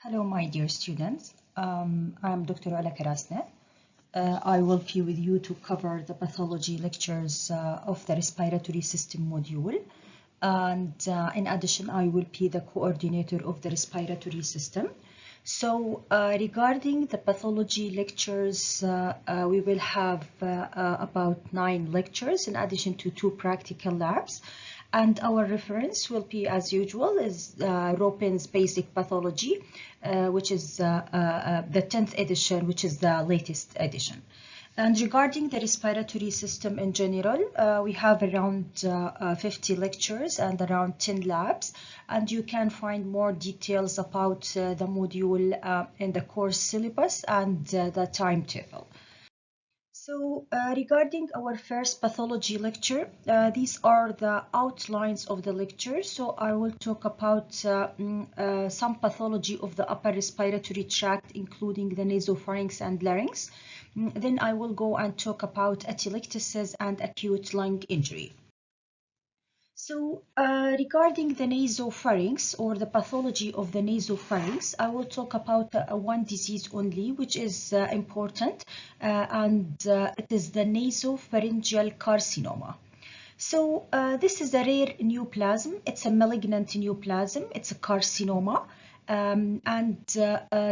Hello, my dear students. I'm Dr. Ala Karasne. I will be with you to cover the pathology lectures of the respiratory system module. And in addition, I will be the coordinator of the respiratory system. So regarding the pathology lectures, we will have about 9 lectures in addition to 2 practical labs. And our reference will be, as usual, is Ropin's Basic Pathology, which is the 10th edition, which is the latest edition. And regarding the respiratory system in general, we have around 50 lectures and around 10 labs, and you can find more details about the module in the course syllabus and the timetable. So regarding our first pathology lecture, these are the outlines of the lecture. So I will talk about some pathology of the upper respiratory tract, including the nasopharynx and larynx. Then I will go and talk about atelectasis and acute lung injury. So regarding the nasopharynx or the pathology of the nasopharynx, I will talk about one disease only, which is important, and it is the nasopharyngeal carcinoma. So this is a rare neoplasm. It's a malignant neoplasm. It's a carcinoma.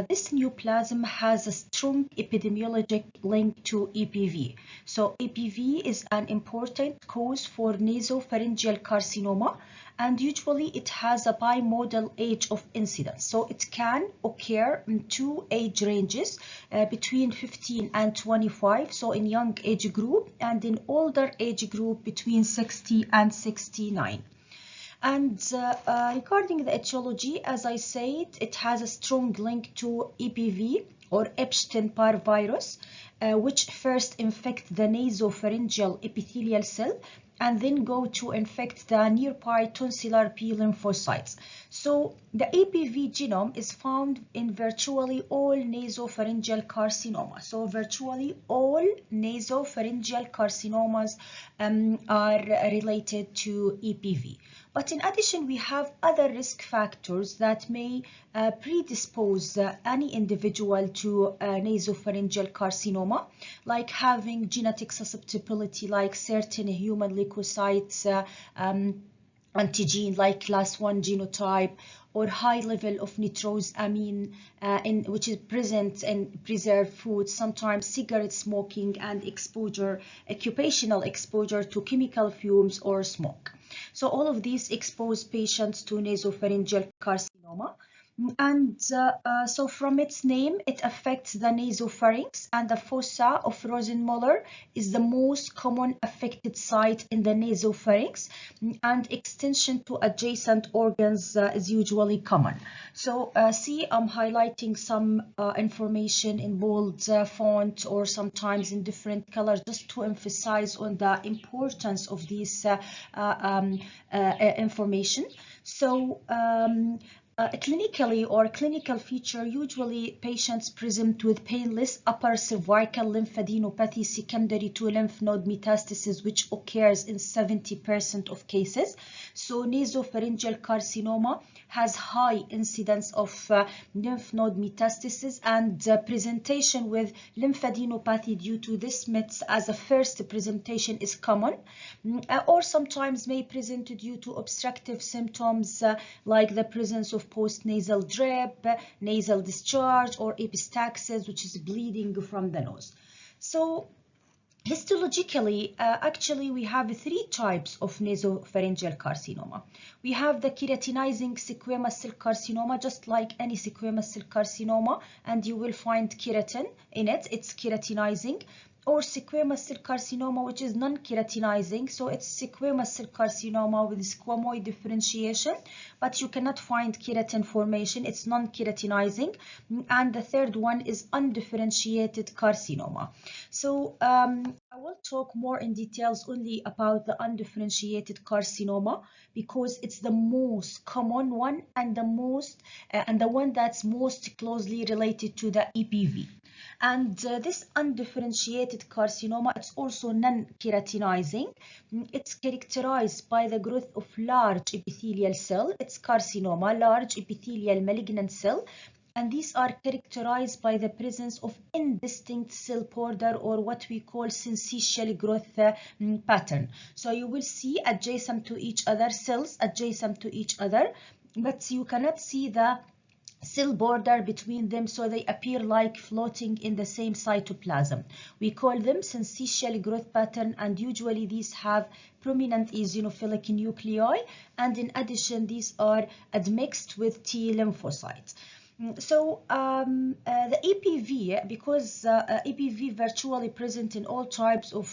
This neoplasm has a strong epidemiologic link to EPV. So EPV is an important cause for nasopharyngeal carcinoma, and usually it has a bimodal age of incidence. So it can occur in 2 age ranges between 15 and 25, so in young age group, and in older age group between 60 and 69. And regarding the etiology, as I said, it has a strong link to EPV or Epstein-Barr virus, which first infect the nasopharyngeal epithelial cell and then go to infect the nearby tonsillar B lymphocytes. So the EPV genome is found in virtually all nasopharyngeal carcinoma. So virtually all nasopharyngeal carcinomas are related to EPV. But in addition, we have other risk factors that may predispose any individual to nasopharyngeal carcinoma, like having genetic susceptibility, like certain human leukocytes, antigen like class 1 genotype, or high level of nitrosamine which is present in preserved foods, sometimes cigarette smoking and exposure, occupational exposure to chemical fumes or smoke. So all of these expose patients to nasopharyngeal carcinoma. And so from its name, it affects the nasopharynx, and the fossa of Rosenmuller is the most common affected site in the nasopharynx, and extension to adjacent organs is usually common. So see, I'm highlighting some information in bold font or sometimes in different colors just to emphasize on the importance of this information. So clinically or clinical feature, usually patients present with painless upper cervical lymphadenopathy secondary to lymph node metastasis, which occurs in 70% of cases. So nasopharyngeal carcinoma has high incidence of lymph node metastasis, and presentation with lymphadenopathy due to this myth as a first presentation is common, or sometimes may present due to obstructive symptoms like the presence of post-nasal drip, nasal discharge, or epistaxis, which is bleeding from the nose. So histologically, actually, we have 3 types of nasopharyngeal carcinoma. We have the keratinizing squamous cell carcinoma, just like any squamous cell carcinoma, and you will find keratin in it. It's keratinizing. Or squamous cell carcinoma, which is non-keratinizing. So it's squamous cell carcinoma with squamoid differentiation, but you cannot find keratin formation. It's non-keratinizing. And the third one is undifferentiated carcinoma. So I will talk more in details only about the undifferentiated carcinoma because it's the most common one and the one that's most closely related to the EPV. And this undifferentiated carcinoma, it's also non-keratinizing. It's characterized by the growth of large epithelial cell. It's carcinoma, large epithelial malignant cell, and these are characterized by the presence of indistinct cell border, or what we call syncytial growth pattern. So you will see adjacent to each other, cells adjacent to each other, but you cannot see the cell border between them, so they appear like floating in the same cytoplasm. We call them syncytial growth pattern, and usually these have prominent eosinophilic nuclei, and in addition these are admixed with T lymphocytes. So the EPV, because EPV virtually present in all types of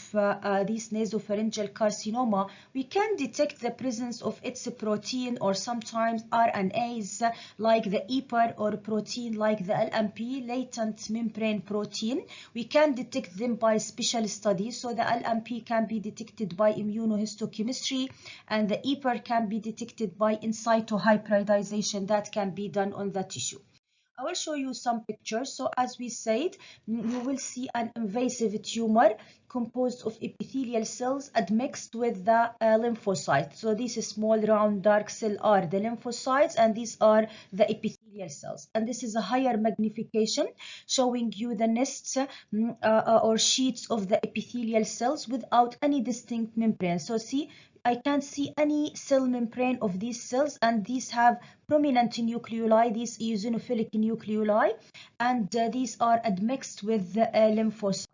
these nasopharyngeal carcinoma, we can detect the presence of its protein or sometimes RNAs like the EPAR, or protein like the LMP, latent membrane protein. We can detect them by special studies. So the LMP can be detected by immunohistochemistry, and the EPAR can be detected by in situ hybridization that can be done on the tissue. I will show you some pictures. So as we said, you will see an invasive tumor composed of epithelial cells admixed with the lymphocytes. So these small round dark cells are the lymphocytes, and these are the epithelial cells. And this is a higher magnification showing you the nests or sheets of the epithelial cells without any distinct membrane. So see, I can't see any cell membrane of these cells, and these have prominent nucleoli, these eosinophilic nucleoli, and these are admixed with lymphocytes.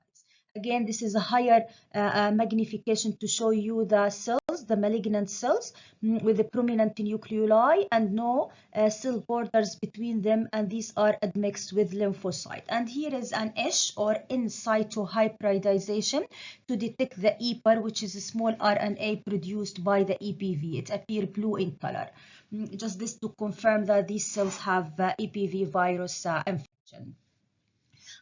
Again, this is a higher magnification to show you the cells, the malignant cells with the prominent nucleoli and no cell borders between them, and these are admixed with lymphocyte. And here is an ISH, or in situ hybridization, to detect the EPAR, which is a small RNA produced by the EPV. It appears blue in color. Just this to confirm that these cells have EPV virus infection.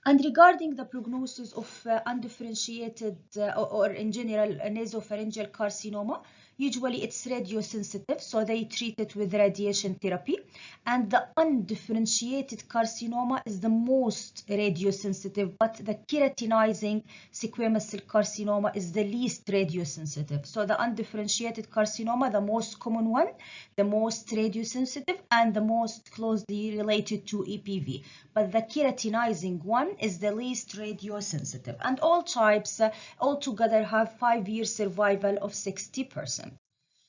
And regarding the prognosis of undifferentiated or in general nasopharyngeal carcinoma, usually it's radiosensitive, so they treat it with radiation therapy. And the undifferentiated carcinoma is the most radiosensitive, but the keratinizing squamous cell carcinoma is the least radiosensitive. So the undifferentiated carcinoma, the most common one, the most radiosensitive, and the most closely related to EPV. But the keratinizing one is the least radiosensitive. And all types altogether have 5-year survival of 60%.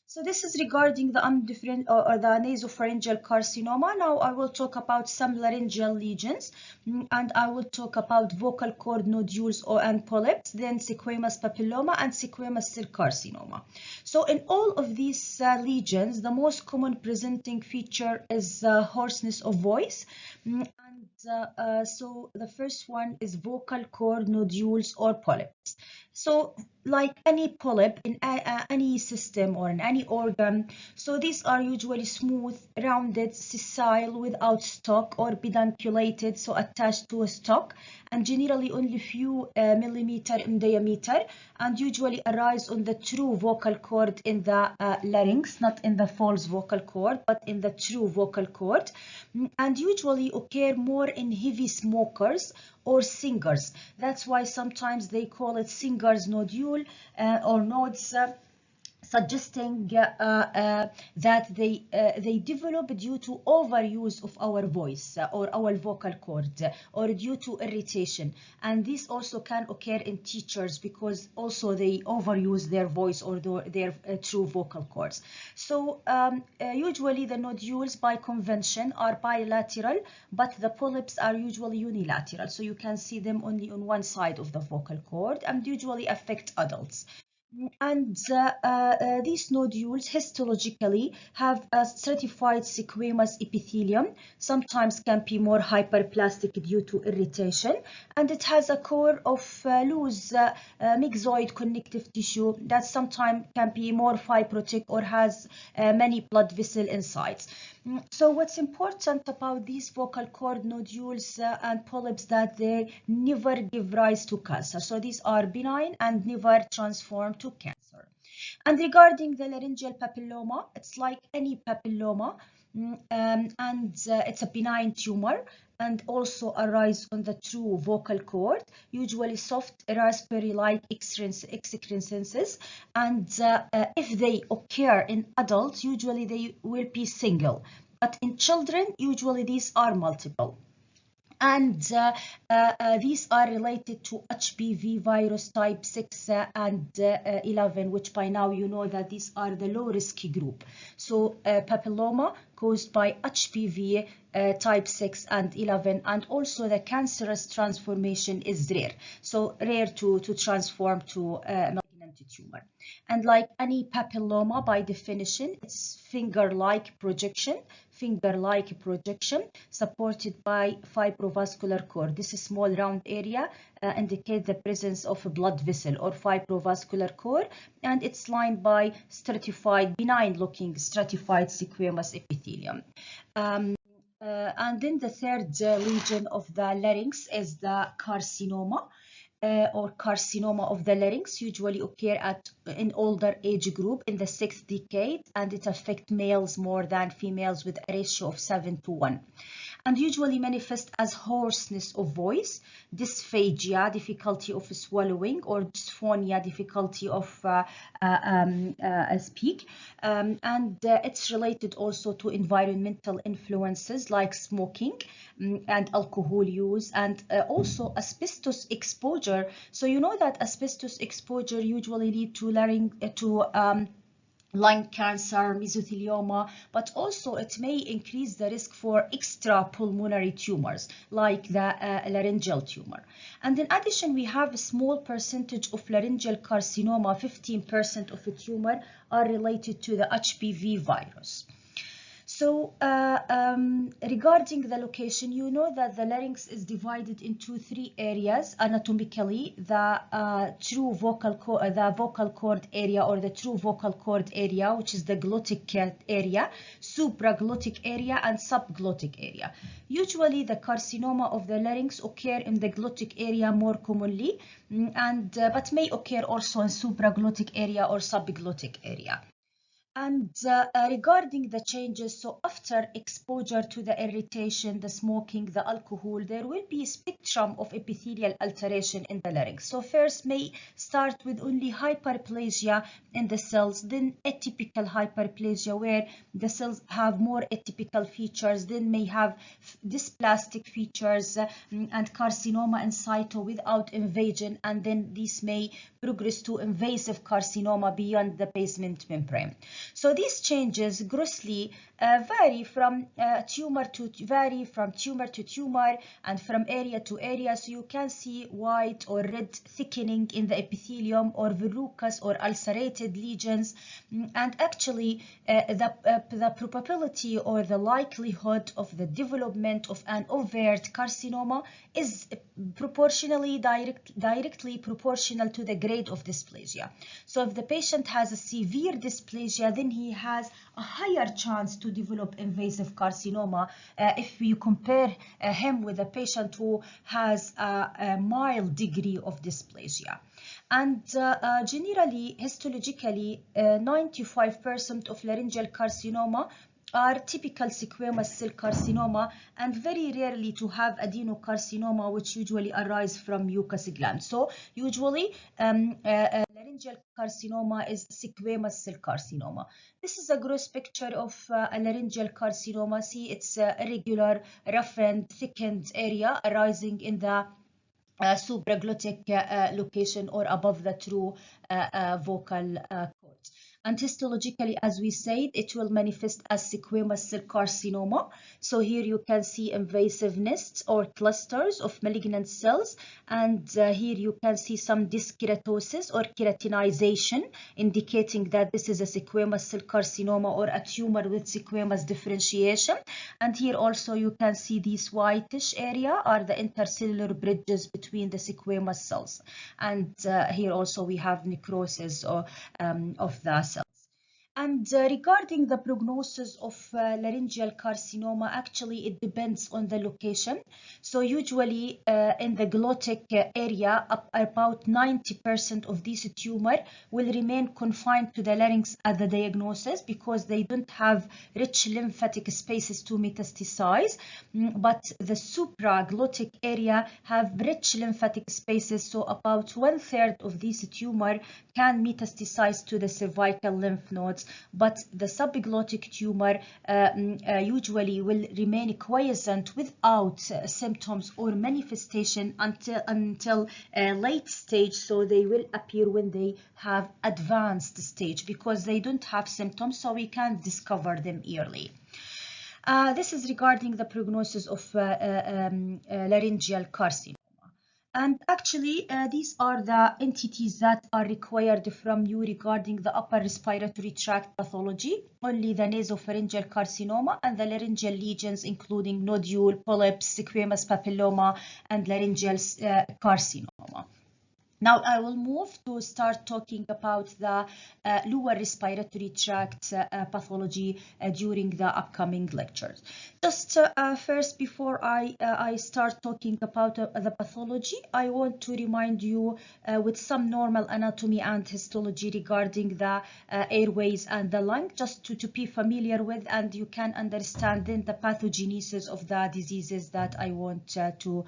So this is regarding the the nasopharyngeal carcinoma. Now I will talk about some laryngeal lesions, and I will talk about vocal cord nodules and polyps, then squamous papilloma and squamous cell carcinoma. So in all of these lesions, the most common presenting feature is hoarseness of voice. So the first one is vocal cord nodules or polyps. So like any polyp in any system or in any organ, so these are usually smooth, rounded, sessile, without stalk, or pedunculated, so attached to a stalk, and generally only few millimeter in diameter, and usually arise on the true vocal cord in the larynx, not in the false vocal cord, but in the true vocal cord, and usually occur more in heavy smokers or singers. That's why sometimes they call it singer's nodule or nodes, suggesting that they develop due to overuse of our voice or our vocal cord, or due to irritation. And this also can occur in teachers because also they overuse their voice or their true vocal cords. So usually the nodules by convention are bilateral, but the polyps are usually unilateral. So you can see them only on one side of the vocal cord and usually affect adults. And these nodules histologically have a stratified squamous epithelium, sometimes can be more hyperplastic due to irritation, and it has a core of loose myxoid connective tissue that sometimes can be more fibrotic or has many blood vessel inside. So what's important about these vocal cord nodules and polyps that they never give rise to cancer. So these are benign and never transform to cancer. And regarding the laryngeal papilloma, it's like any papilloma, and it's a benign tumor and also arise on the true vocal cord, usually soft raspberry-like excrescences, and if they occur in adults, usually they will be single, but in children, usually these are multiple. And these are related to HPV virus type 6 and 11, which by now you know that these are the low risk group. So papilloma caused by HPV type 6 and 11, and also the cancerous transformation is rare. So rare to transform to malignant tumor. And like any papilloma, by definition, it's finger-like projection supported by fibrovascular core. This small round area indicates the presence of a blood vessel or fibrovascular core, and it's lined by benign-looking stratified squamous epithelium. And then the third region of the larynx is the carcinoma. Or carcinoma of the larynx usually occur in older age group in the 6th decade, and it affects males more than females with a ratio of 7:1. And usually manifest as hoarseness of voice, dysphagia, difficulty of swallowing, or dysphonia, difficulty of speak. And it's related also to environmental influences like smoking and alcohol use, and also asbestos exposure. So you know that asbestos exposure usually lead to lung cancer, mesothelioma, but also it may increase the risk for extrapulmonary tumors like the laryngeal tumor. And in addition, we have a small percentage of laryngeal carcinoma, 15% of the tumor are related to the HPV virus. So regarding the location, you know that the larynx is divided into 3 areas anatomically: the true vocal cord area, or the true vocal cord area, which is the glottic area, supraglottic area, and subglottic area. Usually, the carcinoma of the larynx occur in the glottic area more commonly, but may occur also in supraglottic area or subglottic area. And regarding the changes, so after exposure to the irritation, the smoking, the alcohol, there will be a spectrum of epithelial alteration in the larynx. So first may start with only hyperplasia in the cells, then atypical hyperplasia where the cells have more atypical features, then may have dysplastic features and carcinoma in situ without invasion, and then this may progress to invasive carcinoma beyond the basement membrane. So these changes grossly vary from tumor to tumor and from area to area. So you can see white or red thickening in the epithelium, or verrucous or ulcerated lesions. And actually, the probability or the likelihood of the development of an overt carcinoma is proportionally directly proportional to the grade of dysplasia. So if the patient has a severe dysplasia, then he has a higher chance to develop invasive carcinoma if you compare him with a patient who has a mild degree of dysplasia. And generally, histologically, 95% of laryngeal carcinoma are typical squamous cell carcinoma, and very rarely to have adenocarcinoma, which usually arise from mucus gland. So usually laryngeal carcinoma is squamous cell carcinoma. This is a gross picture of a laryngeal carcinoma. See, it's a irregular, roughened, thickened area arising in the supraglottic location or above the true vocal cord. And histologically, as we said, it will manifest as squamous cell carcinoma. So here you can see invasive nests or clusters of malignant cells. And here you can see some dyskeratosis or keratinization, indicating that this is a squamous cell carcinoma or a tumor with squamous differentiation. And here also you can see these whitish area are the intercellular bridges between the squamous cells. And here also we have necrosis of the cells. And regarding the prognosis of laryngeal carcinoma, actually it depends on the location. So usually in the glottic area, about 90% of these tumor will remain confined to the larynx at the diagnosis because they don't have rich lymphatic spaces to metastasize. But the supraglottic area have rich lymphatic spaces, so about 1/3 of these tumor can metastasize to the cervical lymph nodes. but the subglottic tumor usually will remain quiescent without symptoms or manifestation until late stage. So they will appear when they have advanced stage because they don't have symptoms, so we can't discover them early. This is regarding the prognosis of laryngeal carcinoma. And actually, these are the entities that are required from you regarding the upper respiratory tract pathology, only the nasopharyngeal carcinoma and the laryngeal lesions, including nodule, polyps, squamous papilloma, and laryngeal carcinoma. Now I will move to start talking about the lower respiratory tract pathology during the upcoming lectures. Just first, before I start talking about the pathology, I want to remind you with some normal anatomy and histology regarding the airways and the lung, just to be familiar with, and you can understand then the pathogenesis of the diseases that I want to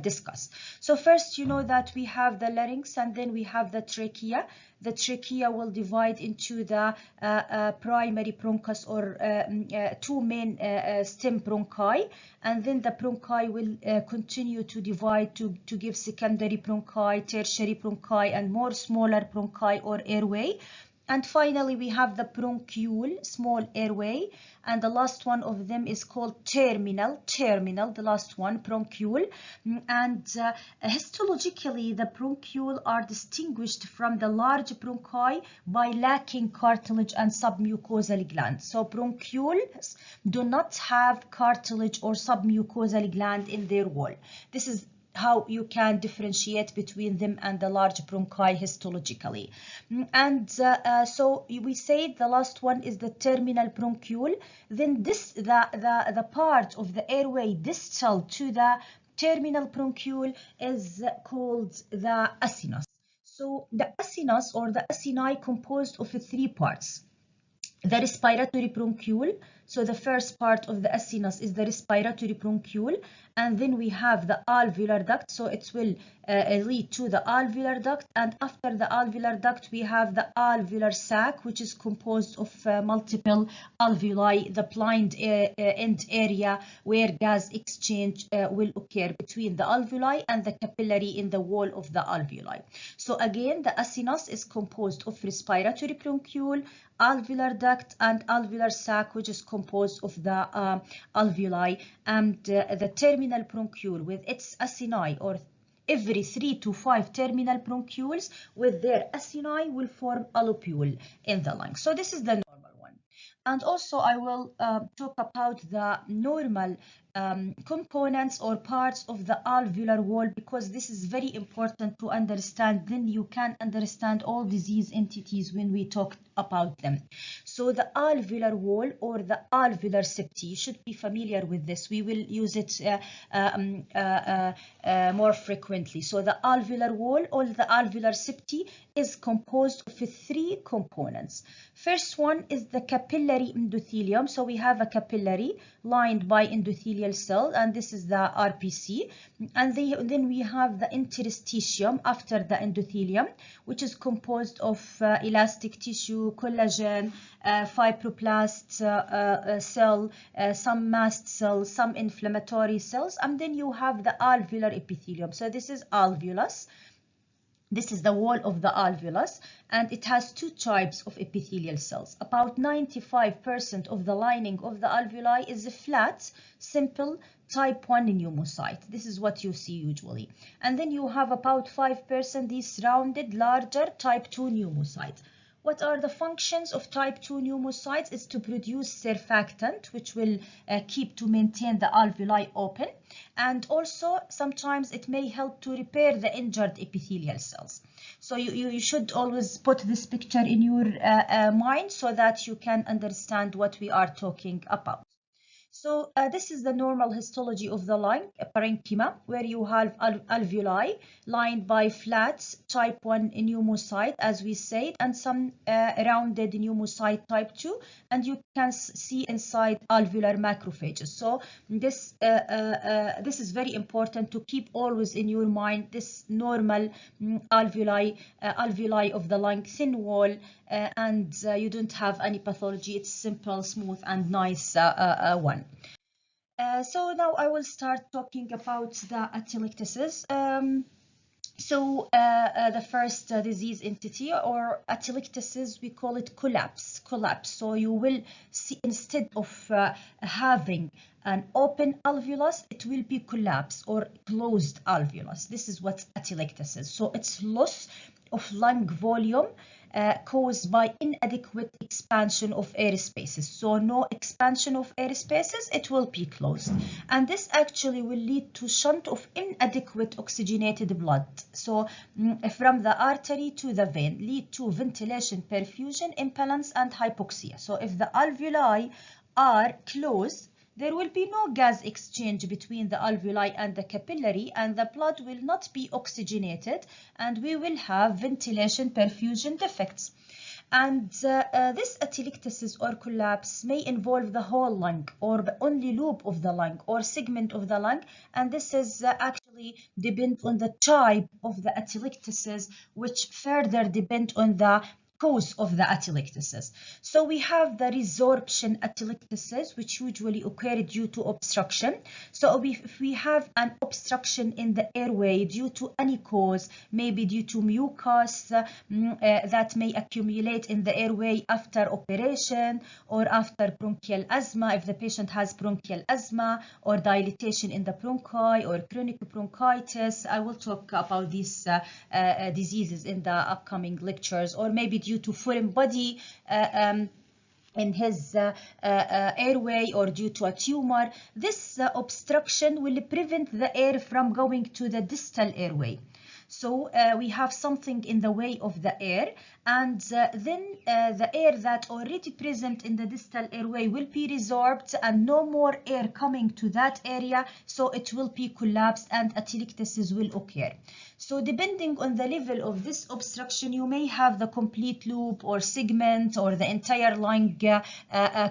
discuss. So first, you know that we have the larynx and then we have the trachea. The trachea will divide into the primary bronchus or two main stem bronchi, and then the bronchi will continue to divide to give secondary bronchi, tertiary bronchi, and more smaller bronchi or airway. And finally, we have the bronchiole, small airway, and the last one of them is called terminal, the last one, bronchiole. And histologically, the bronchiole are distinguished from the large bronchi by lacking cartilage and submucosal gland. So bronchioles do not have cartilage or submucosal gland in their wall. This is how you can differentiate between them and the large bronchi histologically. And so we say the last one is the terminal bronchiole. Then this the part of the airway distal to the terminal bronchiole is called the acinus. So the acinus or the acini composed of three parts. The respiratory bronchiole. So the first part of the acinus is the respiratory bronchiole, and then we have the alveolar duct. So it will lead to the alveolar duct, and after the alveolar duct we have the alveolar sac, which is composed of multiple alveoli, the blind end area where gas exchange will occur between the alveoli and the capillary in the wall of the alveoli. So again, the acinus is composed of respiratory bronchiole, alveolar duct, and alveolar sac, which is composed of the alveoli, and the terminal bronchiole with its acini, or every 3 to 5 terminal bronchioles with their acini will form a lobule in the lung. So this is the normal one. And also I will talk about the normal components or parts of the alveolar wall, because this is very important to understand. Then you can understand all disease entities when we talk about them. So the alveolar wall or the alveolar septi, you should be familiar with this. We will use it more frequently. So the alveolar wall or the alveolar septi is composed of three components. First one is the capillary endothelium. So we have a capillary lined by endothelial cell, and this is the RPC. And then we have the interstitium after the endothelium, which is composed of elastic tissue, collagen, fibroblast cell, some mast cells, some inflammatory cells, and then you have the alveolar epithelium. So this is alveolus. This is the wall of the alveolus, and it has two types of epithelial cells. About 95% of the lining of the alveoli is a flat, simple type 1 pneumocyte. This is what you see usually. And then you have about 5% these rounded, larger type 2 pneumocytes. What are the functions of type 2 pneumocytes? Is to produce surfactant, which will keep to maintain the alveoli open. And also, sometimes it may help to repair the injured epithelial cells. So you should always put this picture in your mind so that you can understand what we are talking about. So this is the normal histology of the lung, parenchyma, where you have alveoli lined by flat type 1 pneumocyte, as we said, and some rounded pneumocyte type 2, and you can see inside alveolar macrophages. So this is very important to keep always in your mind, this normal alveoli of the lung, thin wall, and you don't have any pathology. It's simple, smooth, and nice one. So now I will start talking about the atelectasis. The first disease entity or atelectasis, we call it collapse. So you will see, instead of having an open alveolus, it will be collapse or closed alveolus. This is what atelectasis. So it's loss of lung volume caused by inadequate expansion of air spaces. So no expansion of air spaces, it will be closed. And this actually will lead to shunt of inadequate oxygenated blood. So from the artery to the vein, lead to ventilation, perfusion, imbalance, and hypoxia. So if the alveoli are closed, there will be no gas exchange between the alveoli and the capillary, and the blood will not be oxygenated, and we will have ventilation perfusion defects. And this atelectasis or collapse may involve the whole lung or the only lobe of the lung or segment of the lung, and this is actually depend on the type of the atelectasis, which further depend on the cause of the atelectasis. So we have the resorption atelectasis, which usually occur due to obstruction. So if we have an obstruction in the airway due to any cause, maybe due to mucus that may accumulate in the airway after operation or after bronchial asthma, if the patient has bronchial asthma, or dilatation in the bronchi or chronic bronchitis. I will talk about these diseases in the upcoming lectures, or maybe due to foreign body in his airway or due to a tumor. This obstruction will prevent the air from going to the distal airway. So we have something in the way of the air, and then the air that already present in the distal airway will be resorbed and no more air coming to that area, so it will be collapsed and atelectasis will occur. So depending on the level of this obstruction, you may have the complete loop or segment or the entire lung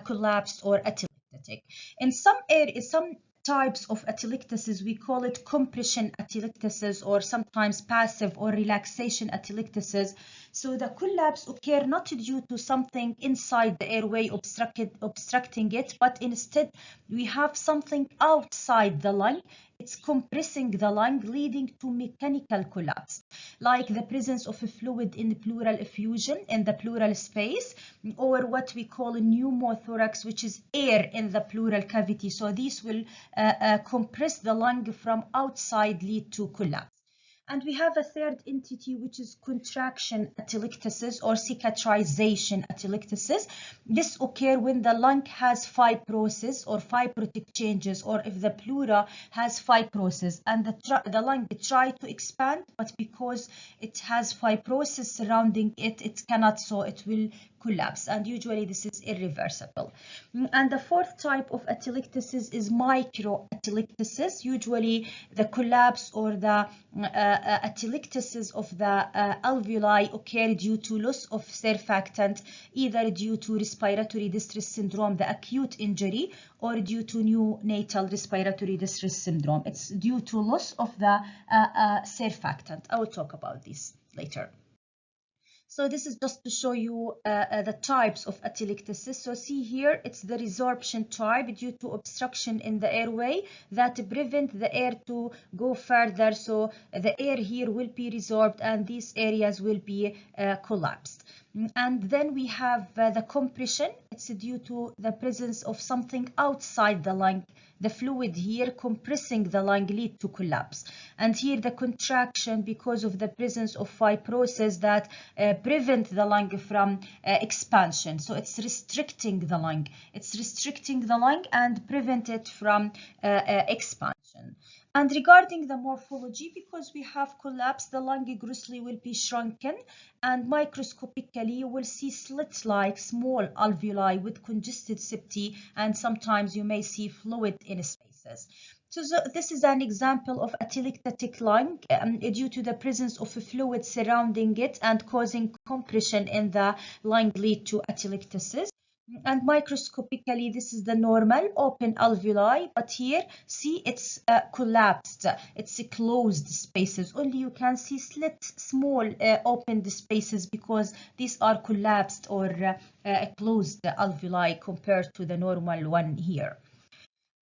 collapsed or atelectatic. In some types of atelectasis, we call it compression atelectasis or sometimes passive or relaxation atelectasis. So the collapse occur not due to something inside the airway obstructing it, but instead we have something outside the lung. It's compressing the lung, leading to mechanical collapse, like the presence of a fluid in pleural effusion in the pleural space, or what we call a pneumothorax, which is air in the pleural cavity. So these will compress the lung from outside, lead to collapse. And we have a third entity, which is contraction atelectasis or cicatrization atelectasis. This occurs when the lung has fibrosis or fibrotic changes, or if the pleura has fibrosis and the lung try to expand, but because it has fibrosis surrounding it, it cannot, so it will collapse, and usually this is irreversible. And the fourth type of atelectasis is microatelectasis. Usually the collapse or the atelectasis of the alveoli occur due to loss of surfactant, either due to respiratory distress syndrome, the acute injury, or due to neonatal respiratory distress syndrome. It's due to loss of the surfactant. I will talk about this later. So this is just to show you the types of atelectasis. So see here, it's the resorption type due to obstruction in the airway that prevent the air to go further. So the air here will be resorbed and these areas will be collapsed. And then we have the compression. It's due to the presence of something outside the lung. The fluid here compressing the lung lead to collapse. And here the contraction because of the presence of fibrosis that prevent the lung from expansion. So it's restricting the lung. It's restricting the lung and prevent it from expansion. And regarding the morphology, because we have collapse, the lung grossly will be shrunken, and microscopically you will see slit-like small alveoli with congested septi, and sometimes you may see fluid in spaces. So this is an example of atelectatic lung due to the presence of a fluid surrounding it and causing compression in the lung lead to atelectasis. And microscopically, this is the normal open alveoli, but here, see, it's collapsed. It's closed spaces. Only you can see slit, small opened spaces because these are collapsed or closed alveoli compared to the normal one here.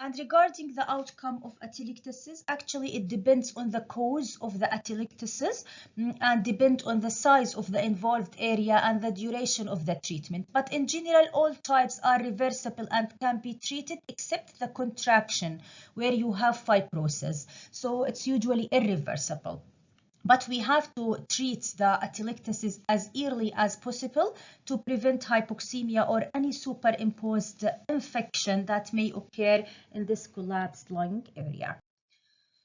And regarding the outcome of atelectasis, actually it depends on the cause of the atelectasis and depend on the size of the involved area and the duration of the treatment. But in general, all types are reversible and can be treated except the contraction where you have fibrosis. So it's usually irreversible. But we have to treat the atelectasis as early as possible to prevent hypoxemia or any superimposed infection that may occur in this collapsed lung area.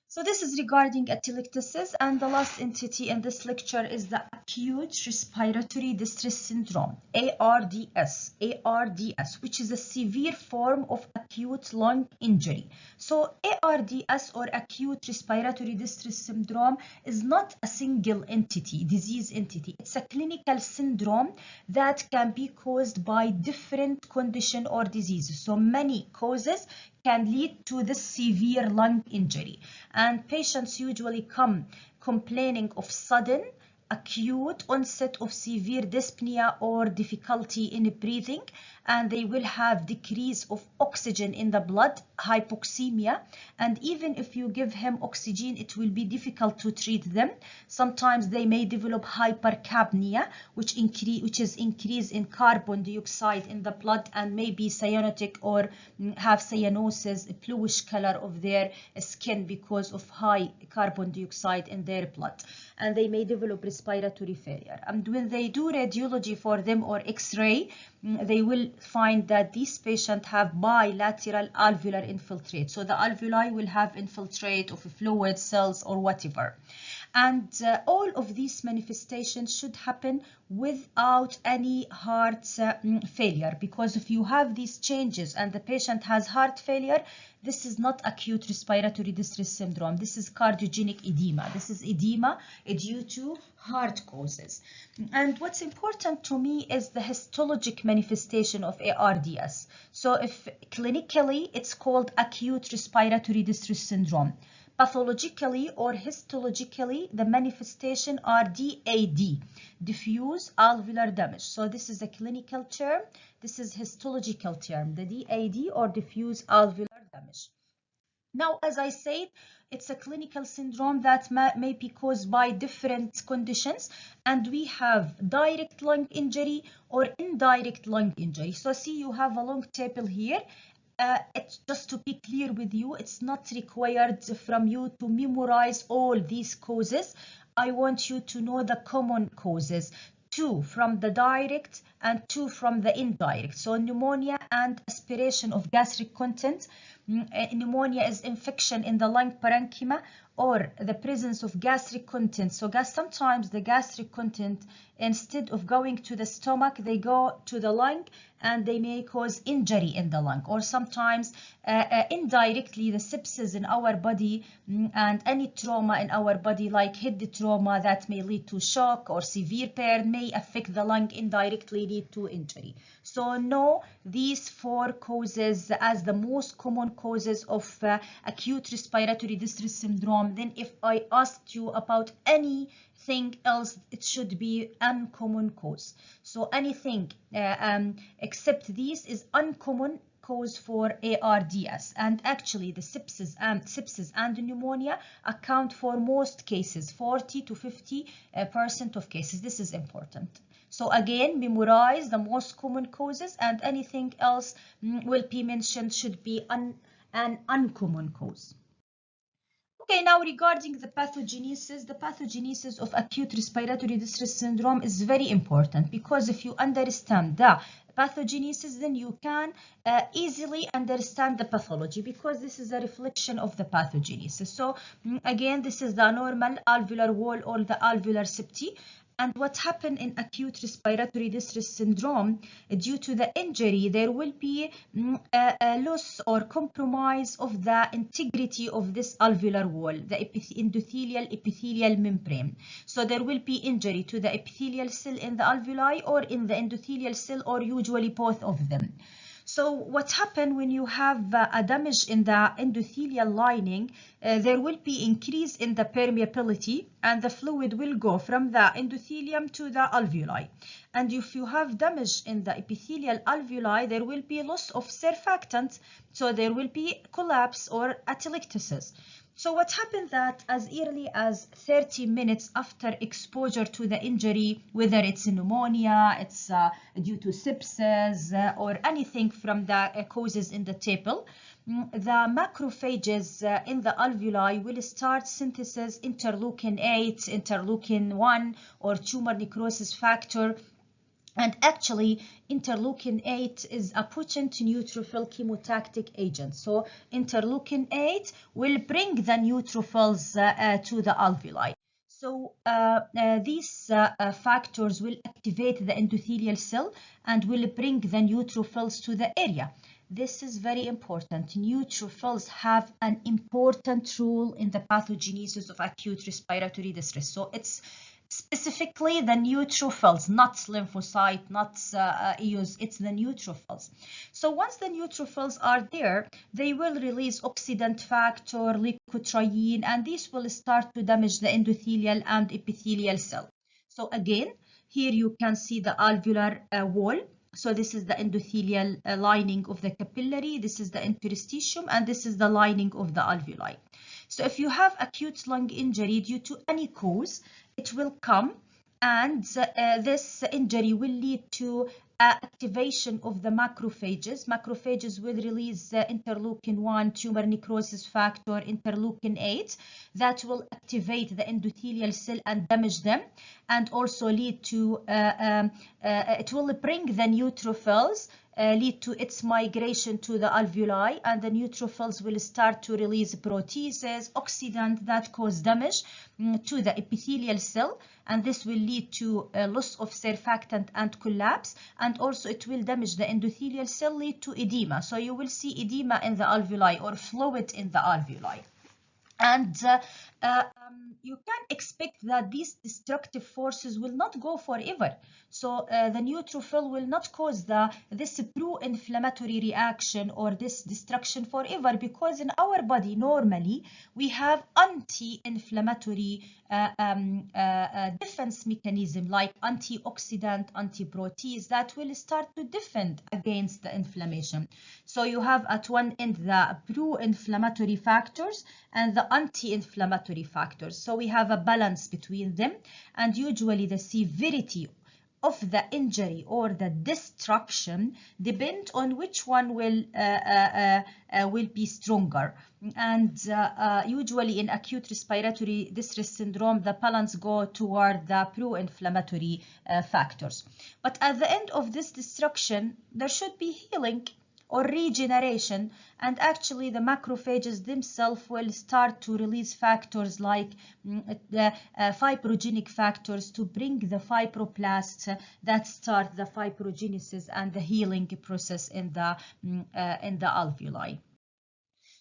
So this is regarding atelectasis, and the last entity in this lecture is the acute respiratory distress syndrome, ARDS, which is a severe form of acute lung injury. So ARDS, or acute respiratory distress syndrome, is not a single entity, disease entity. It's a clinical syndrome that can be caused by different condition or diseases. So many causes can lead to this severe lung injury, and patients usually come complaining of sudden acute onset of severe dyspnea or difficulty in breathing, and they will have decrease of oxygen in the blood, hypoxemia, and even if you give him oxygen, it will be difficult to treat them. Sometimes they may develop hypercapnia, which is increase in carbon dioxide in the blood, and may be cyanotic or have cyanosis, a bluish color of their skin because of high carbon dioxide in their blood, and they may develop respiratory failure. And when they do radiology for them or X-ray, they will find that these patients have bilateral alveolar infiltrate. So the alveoli will have infiltrate of fluid, cells, or whatever. And all of these manifestations should happen without any heart failure, because if you have these changes and the patient has heart failure, this is not acute respiratory distress syndrome. This is cardiogenic edema. This is edema due to heart causes. And what's important to me is the histologic manifestation of ARDS. So if clinically it's called acute respiratory distress syndrome, pathologically or histologically, the manifestation are DAD, diffuse alveolar damage. So this is a clinical term. This is histological term, the DAD or diffuse alveolar damage. Now, as I said, it's a clinical syndrome that may be caused by different conditions, and we have direct lung injury or indirect lung injury. So see, you have a long table here. It's just to be clear with you, it's not required from you to memorize all these causes. I want you to know the common causes, 2 from the direct and 2 from the indirect. So pneumonia and aspiration of gastric content. Pneumonia is infection in the lung parenchyma or the presence of gastric content. So sometimes the gastric content, instead of going to the stomach, they go to the lung, and they may cause injury in the lung. Or sometimes indirectly, the sepsis in our body and any trauma in our body, like head trauma that may lead to shock or severe pain, may affect the lung, indirectly lead to injury. So know these 4 causes as the most common causes of acute respiratory distress syndrome. Then if I asked you about anything else, it should be uncommon cause. So anything except these is uncommon cause for ARDS, and actually the sepsis and pneumonia account for most cases, 40 to 50% of cases. This is important. So again, memorize the most common causes, and anything else will be mentioned should be an uncommon cause. Okay, now regarding the pathogenesis of acute respiratory distress syndrome is very important, because if you understand the pathogenesis, then you can easily understand the pathology, because this is a reflection of the pathogenesis. So again, this is the normal alveolar wall or the alveolar septi, And what happened in acute respiratory distress syndrome, due to the injury, there will be a loss or compromise of the integrity of this alveolar wall, the epithelial membrane. So there will be injury to the epithelial cell in the alveoli or in the endothelial cell, or usually both of them. So what happens when you have a damage in the endothelial lining, there will be increase in the permeability, and the fluid will go from the endothelium to the alveoli. And if you have damage in the epithelial alveoli, there will be loss of surfactant, so there will be collapse or atelectasis. So what happened that as early as 30 minutes after exposure to the injury, whether it's pneumonia, it's due to sepsis, or anything from the causes in the table, the macrophages in the alveoli will start synthesis interleukin 8, interleukin 1, or tumor necrosis factor. And actually, interleukin 8 is a potent neutrophil chemotactic agent. So interleukin 8 will bring the neutrophils to the alveoli. So these factors will activate the endothelial cell and will bring the neutrophils to the area. This is very important. Neutrophils have an important role in the pathogenesis of acute respiratory distress. So it's specifically the neutrophils, not lymphocyte, not EOs, it's the neutrophils. So once the neutrophils are there, they will release oxidant factor, leukotriene, and these will start to damage the endothelial and epithelial cell. So again, here you can see the alveolar wall. So this is the endothelial lining of the capillary, this is the interstitium, and this is the lining of the alveoli. So if you have acute lung injury due to any cause, it will come, and this injury will lead to activation of the macrophages. Macrophages will release interleukin 1, tumor necrosis factor, interleukin 8, that will activate the endothelial cell and damage them, and also lead to, it will bring the neutrophils, lead to its migration to the alveoli, and the neutrophils will start to release proteases, oxidant that cause damage to the epithelial cell, and this will lead to a loss of surfactant and collapse, and also it will damage the endothelial cell, lead to edema. So you will see edema in the alveoli or fluid in the alveoli. And you can expect that these destructive forces will not go forever. So the neutrophil will not cause this pro-inflammatory reaction or this destruction forever, because in our body normally we have anti-inflammatory defense mechanism like antioxidant, anti-protease that will start to defend against the inflammation. So you have at one end the pro-inflammatory factors and the anti-inflammatory factors. So we have a balance between them, and usually the severity of the injury or the destruction depend on which one will be stronger. And usually in acute respiratory distress syndrome, the balance go toward the pro-inflammatory factors. But at the end of this destruction, there should be healing or regeneration, and actually the macrophages themselves will start to release factors like the fibrogenic factors to bring the fibroblasts that start the fibrogenesis and the healing process in the alveoli.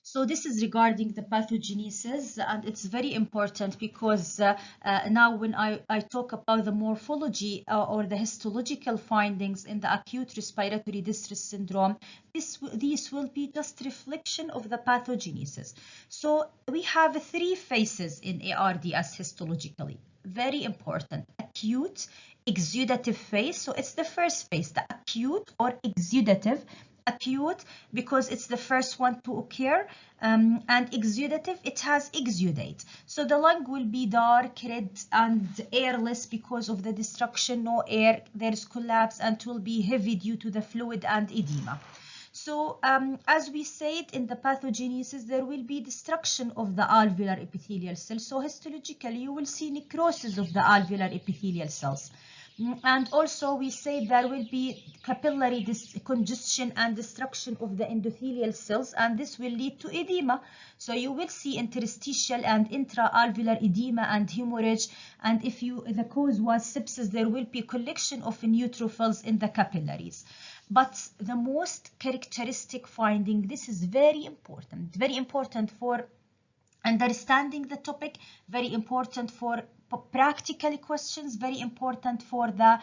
So this is regarding the pathogenesis, and it's very important because now when I talk about the morphology or the histological findings in the acute respiratory distress syndrome, these will be just reflection of the pathogenesis. So we have 3 phases in ARDS histologically. Very important: acute, exudative phase. So it's the first phase, the acute or exudative. Acute because it's the first one to occur, and exudative, it has exudate. So the lung will be dark red and airless because of the destruction, no air, there's collapse, and it will be heavy due to the fluid and edema. So as we said in the pathogenesis, there will be destruction of the alveolar epithelial cells. So histologically, you will see necrosis of the alveolar epithelial cells. And also we say there will be capillary congestion and destruction of the endothelial cells, and this will lead to edema. So you will see interstitial and intra-alveolar edema and hemorrhage, and if the cause was sepsis, there will be collection of neutrophils in the capillaries. But the most characteristic finding, this is very important for understanding the topic, very important for practical questions, very important for the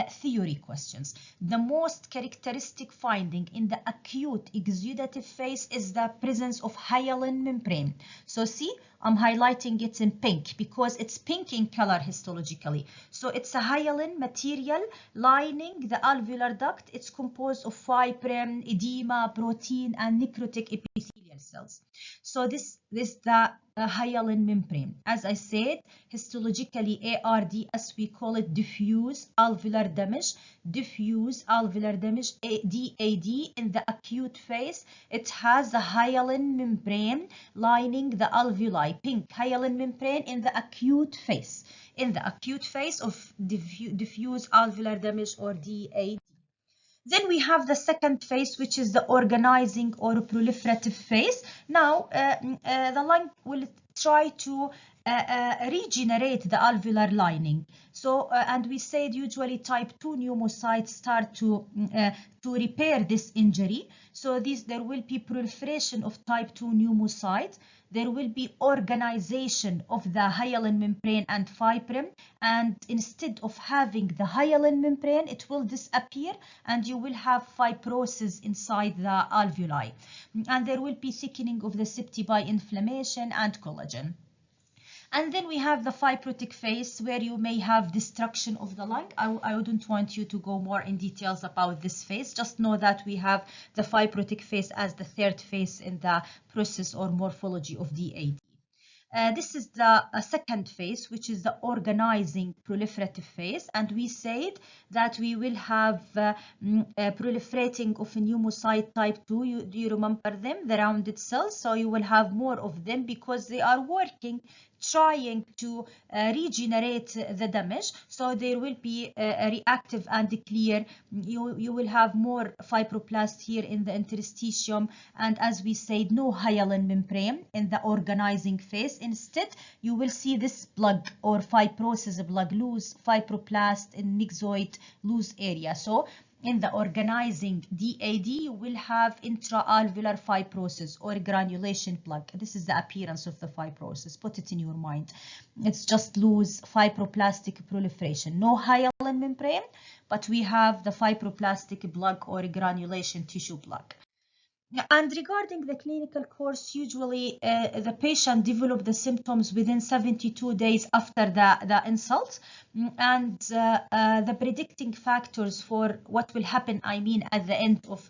theory questions. The most characteristic finding in the acute exudative phase is the presence of hyaline membrane. So see, I'm highlighting it in pink because it's pink in color histologically. So it's a hyaline material lining the alveolar duct. It's composed of fibrin, edema, protein, and necrotic epithelial cells. So this is the hyaline membrane. As I said, histologically ARD, as we call it, diffuse alveolar damage. Diffuse alveolar damage, DAD, in the acute phase. It has a hyaline membrane lining the alveoli, pink hyaline membrane in the acute phase. In the acute phase of diffuse alveolar damage, or DAD. Then we have the second phase, which is the organizing or proliferative phase. Now, the lung will try to regenerate the alveolar lining. So, and we said usually type 2 pneumocytes start to repair this injury. So there will be proliferation of type 2 pneumocytes. There will be organization of the hyaline membrane and fibrin, and instead of having the hyaline membrane, it will disappear and you will have fibrosis inside the alveoli. And there will be thickening of the septi by inflammation and collagen. And then we have the fibrotic phase, where you may have destruction of the lung. I wouldn't want you to go more in details about this phase. Just know that we have the fibrotic phase as the third phase in the process or morphology of DAD. This is the second phase, which is the organizing proliferative phase, and we said that we will have proliferating of a pneumocyte type 2. Do you remember them, the rounded cells? So you will have more of them because they are working, trying to regenerate the damage. So there will be reactive and clear. You will have more fibroblast here in the interstitium, and as we said, no hyaline membrane in the organizing phase. Instead, you will see this plug or fibrosis plug, loose fibroblast in myxoid loose area. So in the organizing DAD, you will have intra-alveolar fibrosis or granulation plug. This is the appearance of the fibrosis. Put it in your mind. It's just loose fibroblastic proliferation. No hyaline membrane, but we have the fibroblastic plug or granulation tissue plug. And regarding the clinical course, usually the patient develop the symptoms within 72 days after the insult. And the predicting factors for what will happen, at the end of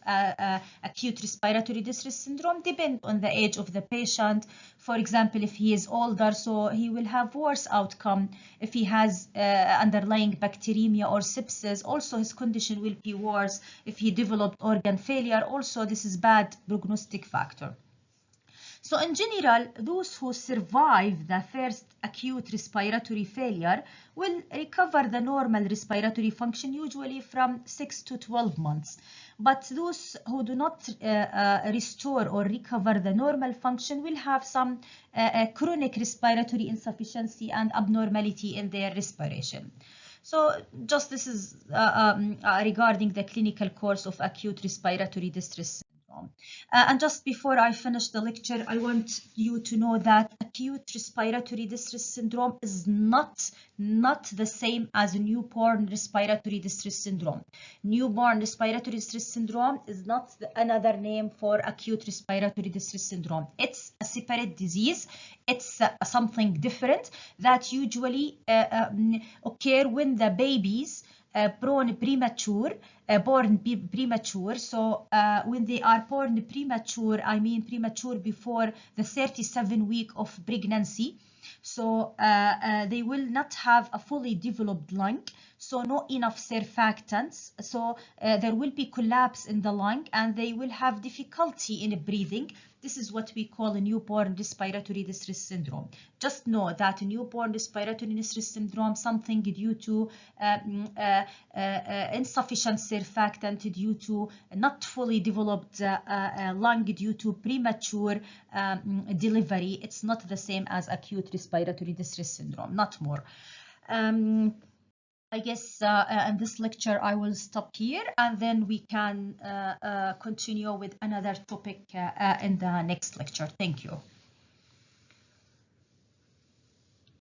acute respiratory distress syndrome, depend on the age of the patient. For example, if he is older, so he will have worse outcome. If he has underlying bacteremia or sepsis, also his condition will be worse. If he developed organ failure, also this is bad prognostic factor. So in general, those who survive the first acute respiratory failure will recover the normal respiratory function, usually from 6 to 12 months. But those who do not restore or recover the normal function will have some chronic respiratory insufficiency and abnormality in their respiration. So just this is regarding the clinical course of acute respiratory distress syndrome. And just before I finish the lecture, I want you to know that acute respiratory distress syndrome is not the same as newborn respiratory distress syndrome. Newborn respiratory distress syndrome is not another name for acute respiratory distress syndrome. It's a separate disease. It's something different that usually occur when the babies born premature. So when they are born premature, I mean premature before the 37 week of pregnancy. So they will not have a fully developed lung. so not enough surfactants, so there will be collapse in the lung and they will have difficulty in breathing. This is what we call a newborn respiratory distress syndrome. Just know that a newborn respiratory distress syndrome, something due to insufficient surfactant, due to not fully developed lung, due to premature delivery. It's not the same as acute respiratory distress syndrome, not more. I guess in this lecture I will stop here, and then we can continue with another topic in the next lecture. Thank you.